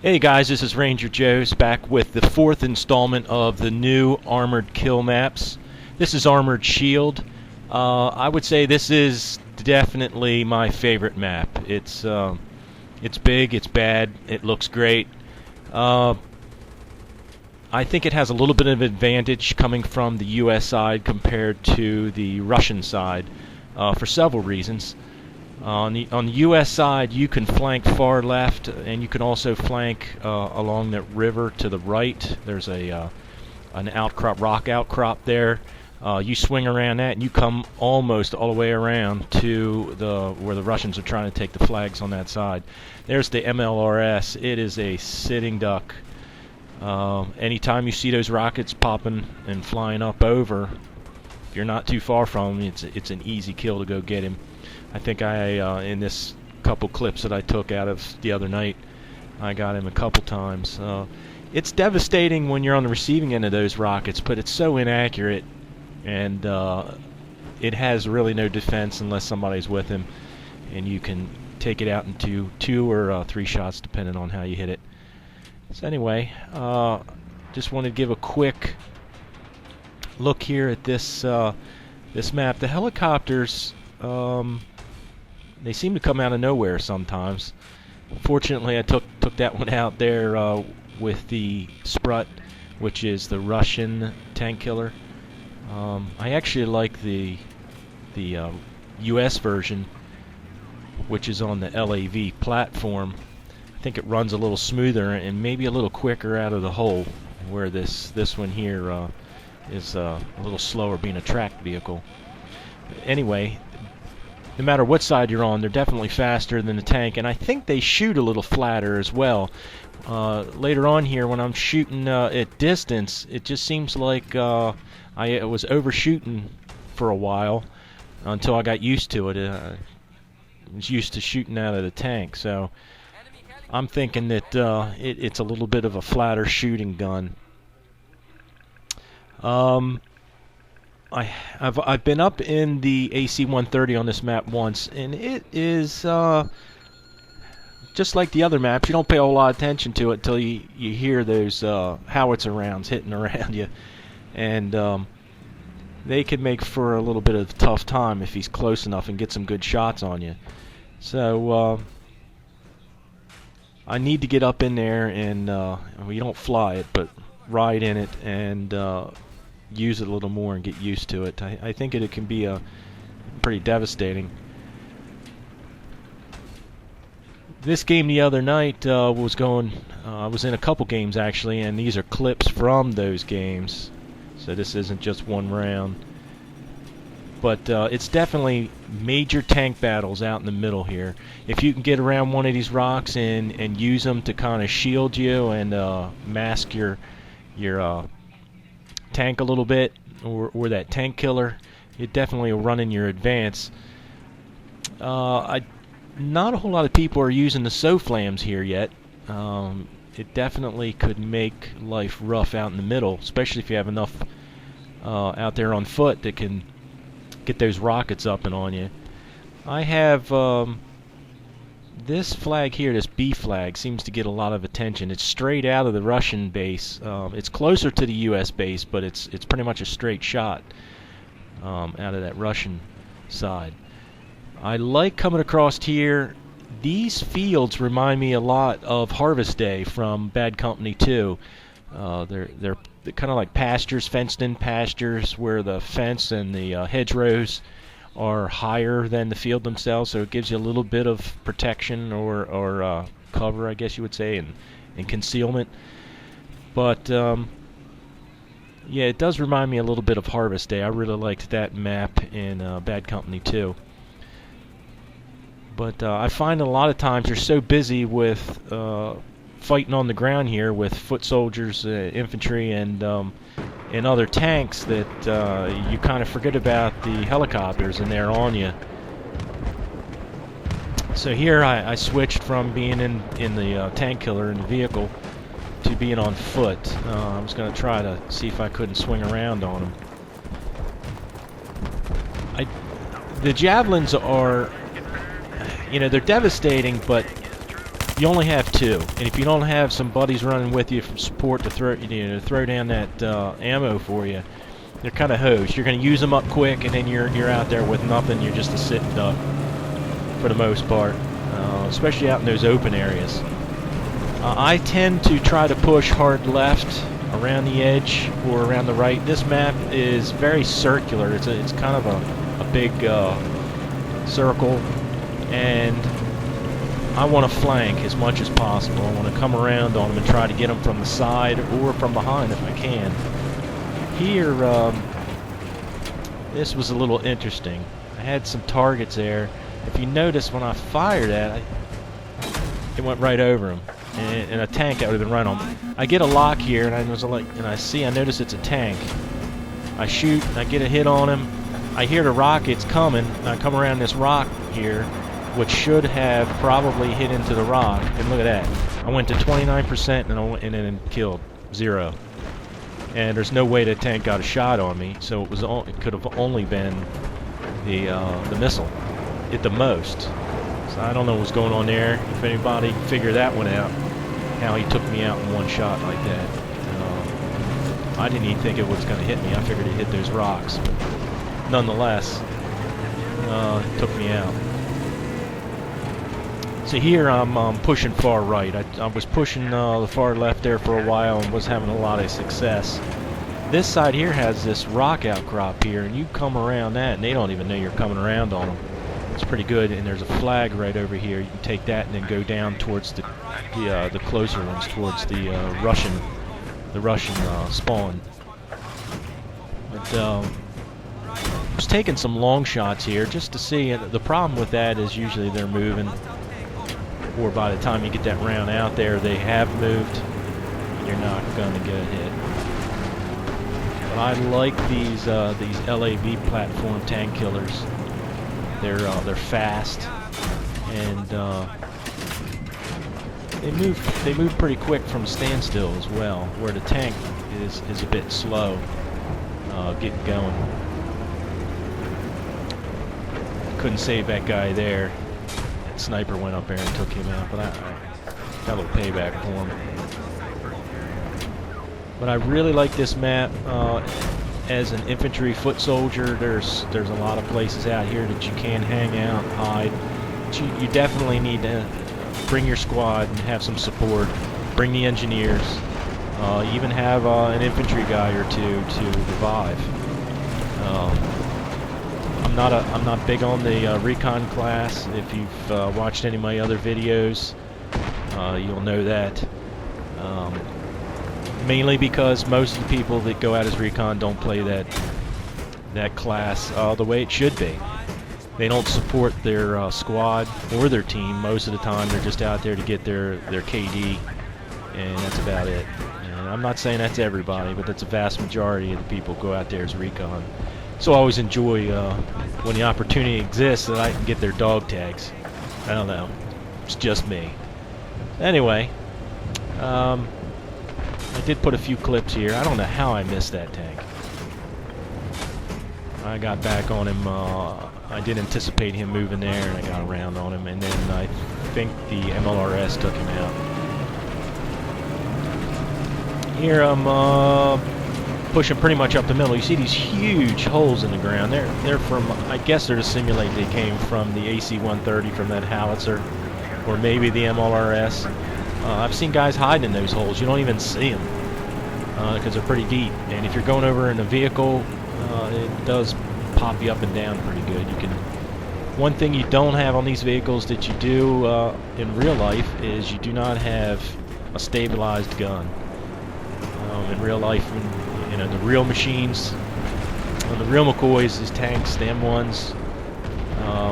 Hey guys, this is RangerJoes back with the fourth installment of the new Armored Kill maps. This is Armored Shield. I would say this is definitely my favorite map. It's big, it's bad, it looks great. I think it has a little bit of advantage coming from the US side compared to the Russian side for several reasons. On the US side, you can flank far left, and you can also flank along the river to the right. There's an rock outcrop there. You swing around that, and you come almost all the way around to where the Russians are trying to take the flags on that side. There's the MLRS. It is a sitting duck. Anytime you see those rockets popping and flying up over, if you're not too far from him, it's an easy kill to go get him. I think in this couple clips that I took out of the other night, I got him a couple times. It's devastating when you're on the receiving end of those rockets, but it's so inaccurate, and it has really no defense unless somebody's with him, and you can take it out into 2 or 3 shots depending on how you hit it. So anyway, just wanted to give a quick look here at this map. The helicopters, they seem to come out of nowhere sometimes. Fortunately, I took that one out there with the Sprut, which is the Russian tank killer. I actually like the US version, which is on the LAV platform. I think it runs a little smoother and maybe a little quicker out of the hole, where this one here is a little slower, being a tracked vehicle. Anyway, no matter what side you're on, they're definitely faster than the tank, and I think they shoot a little flatter as well. Later on here, when I'm shooting at distance, it just seems like I was overshooting for a while until I got used to it. I was used to shooting out of the tank, so I'm thinking that it's a little bit of a flatter shooting gun. I've been up in the AC-130 on this map once, and it is just like the other maps. You don't pay a whole lot of attention to it until you hear those howitzer rounds hitting around you, and they can make for a little bit of a tough time if he's close enough and get some good shots on you. So I need to get up in there and you don't fly it, but ride in it and use it a little more and get used to it. I think it can be pretty devastating. This game the other night I was in a couple games actually, and these are clips from those games, so this isn't just one round. But it's definitely major tank battles out in the middle here. If you can get around one of these rocks and use them to kind of shield you and mask your tank a little bit, or that tank killer, it definitely will run in your advance. Not a whole lot of people are using the SOFLAMs here yet. It definitely could make life rough out in the middle, especially if you have enough out there on foot that can get those rockets up and on you. I have this flag here, this B flag, seems to get a lot of attention. It's straight out of the Russian base. It's closer to the US base, but it's pretty much a straight shot out of that Russian side. I like coming across here. These fields remind me a lot of Harvest Day from Bad Company 2. They're kind of like pastures, fenced-in pastures, where the fence and the hedgerows are higher than the field themselves, so it gives you a little bit of protection or cover, I guess you would say, and concealment. But yeah, it does remind me a little bit of Harvest Day. I really liked that map in Bad Company 2. But I find a lot of times you're so busy with fighting on the ground here with foot soldiers, infantry, and other tanks that you kind of forget about the helicopters, and they're on you. So here I switched from being in the tank killer in the vehicle to being on foot. I was going to try to see if I couldn't swing around on them. The javelins are, they're devastating, but you only have 2. too. And if you don't have some buddies running with you for support to throw down that ammo for you, they're kind of hosed. You're going to use them up quick, and then you're out there with nothing. You're just a sitting duck for the most part, especially out in those open areas. I tend to try to push hard left around the edge or around the right. This map is very circular. It's kind of a big circle, and I want to flank as much as possible. I want to come around on them and try to get them from the side or from behind if I can. Here, this was a little interesting. I had some targets there. If you notice, when I fired at it, it went right over them. And a tank that would have been right on. I get a lock here, and I notice it's a tank. I shoot, I get a hit on him. I hear the rockets coming. I come around this rock here, which should have probably hit into the rock. And look at that. I went to 29% and then killed 0. And there's no way the tank got a shot on me, so it could have only been the missile at the most. So I don't know what's going on there. If anybody can figure that one out, how he took me out in one shot like that. I didn't even think it was going to hit me. I figured it hit those rocks. But nonetheless, it took me out. So here I'm pushing far right. I was pushing the far left there for a while and was having a lot of success. This side here has this rock outcrop here, and you come around that and they don't even know you're coming around on them. It's pretty good, and there's a flag right over here. You can take that and then go down towards the closer ones, towards the Russian spawn. But I was taking some long shots here just to see. The problem with that is usually they're moving, or by the time you get that round out there, they have moved, and you're not going to get a hit. But I like these LAV platform tank killers. They're fast, and they move pretty quick from standstill as well, where the tank is a bit slow getting going. Couldn't save that guy there. That sniper went up there and took him out, but I got a little payback for him. But I really like this map. As an infantry foot soldier, there's a lot of places out here that you can hang out, hide. But you definitely need to bring your squad and have some support. Bring the engineers. Even have an infantry guy or two to revive. I'm not big on the recon class. If you've watched any of my other videos, you'll know that. Mainly because most of the people that go out as recon don't play that class the way it should be. They don't support their squad or their team most of the time. They're just out there to get their KD, and that's about it. And I'm not saying that's everybody, but that's a vast majority of the people go out there as recon. So I always enjoy when the opportunity exists that I can get their dog tags. I don't know. It's just me. Anyway, I did put a few clips here. I don't know how I missed that tank. I got back on him. I did anticipate him moving there, and I got around on him, and then I think the MLRS took him out. Here I'm pushing pretty much up the middle. You see these huge holes in the ground. They're from, I guess they're to simulate they came from the AC-130 from that howitzer, or maybe the MLRS. I've seen guys hiding in those holes. You don't even see them because they're pretty deep. And if you're going over in a vehicle, it does pop you up and down pretty good. One thing you don't have on these vehicles that you do in real life is you do not have a stabilized gun. In real life, the real machines, the real McCoys, these tanks, the M1s,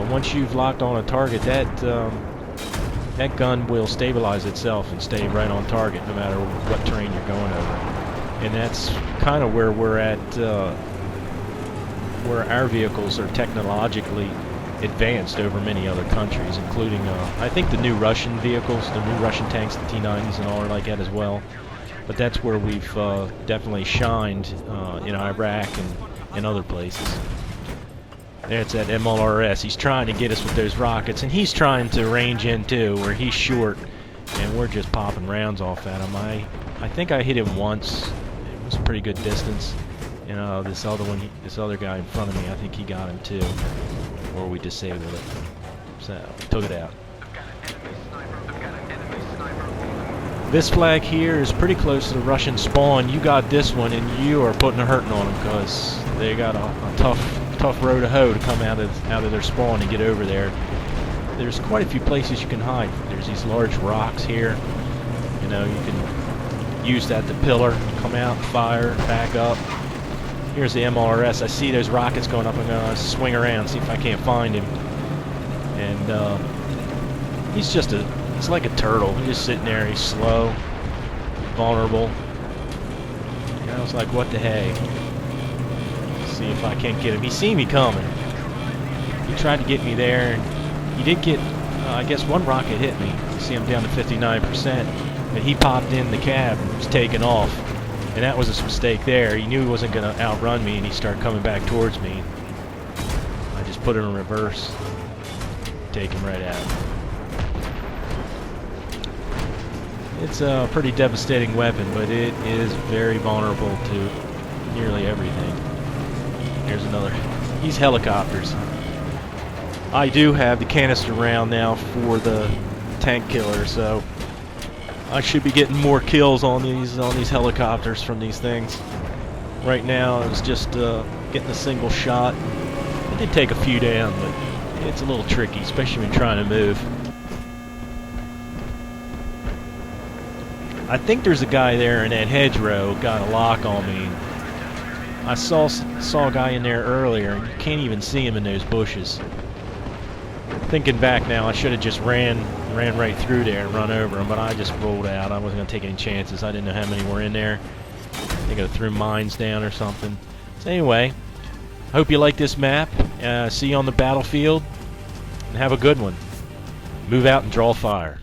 once you've locked on a target, that gun will stabilize itself and stay right on target no matter what terrain you're going over. And that's kind of where we're at, where our vehicles are technologically advanced over many other countries, including, I think, the new Russian vehicles, the new Russian tanks, the T-90s and all are like that as well. But that's where we've definitely shined in Iraq and other places. There's that MLRS. He's trying to get us with those rockets, and he's trying to range in too, where he's short. and we're just popping rounds off at him. I think I hit him once. It was a pretty good distance. You know, this other guy in front of me, I think he got him too, or we disabled it. So took it out. This flag here is pretty close to the Russian spawn. You got this one, and you are putting a hurting on them because they got a tough row to hoe to come out of their spawn and get over there. There's quite a few places you can hide. There's these large rocks here. You know, you can use that to pillar, come out, fire, back up. Here's the MRS. I see those rockets going up. I'm gonna swing around, see if I can't find him. And he's just it's like a turtle. He's just sitting there. He's slow, vulnerable. And I was like, what the hey? See if I can't get him. He seen me coming. He tried to get me there, and he did get, I guess one rocket hit me. You see I'm down to 59%, but he popped in the cab and was taking off. And that was a mistake there. He knew he wasn't going to outrun me, and he started coming back towards me. I just put him in reverse, take him right out. It's a pretty devastating weapon, but it is very vulnerable to nearly everything. Here's another. These helicopters. I do have the canister round now for the tank killer, so I should be getting more kills on these helicopters from these things. Right now, I was just getting a single shot. I did take a few down, but it's a little tricky, especially when trying to move. I think there's a guy there in that hedgerow got a lock on me. I saw a guy in there earlier, and you can't even see him in those bushes. Thinking back now, I should have just ran right through there and run over him, but I just rolled out. I wasn't going to take any chances. I didn't know how many were in there. I think I threw mines down or something. So anyway, I hope you like this map. See you on the battlefield, and have a good one. Move out and draw fire.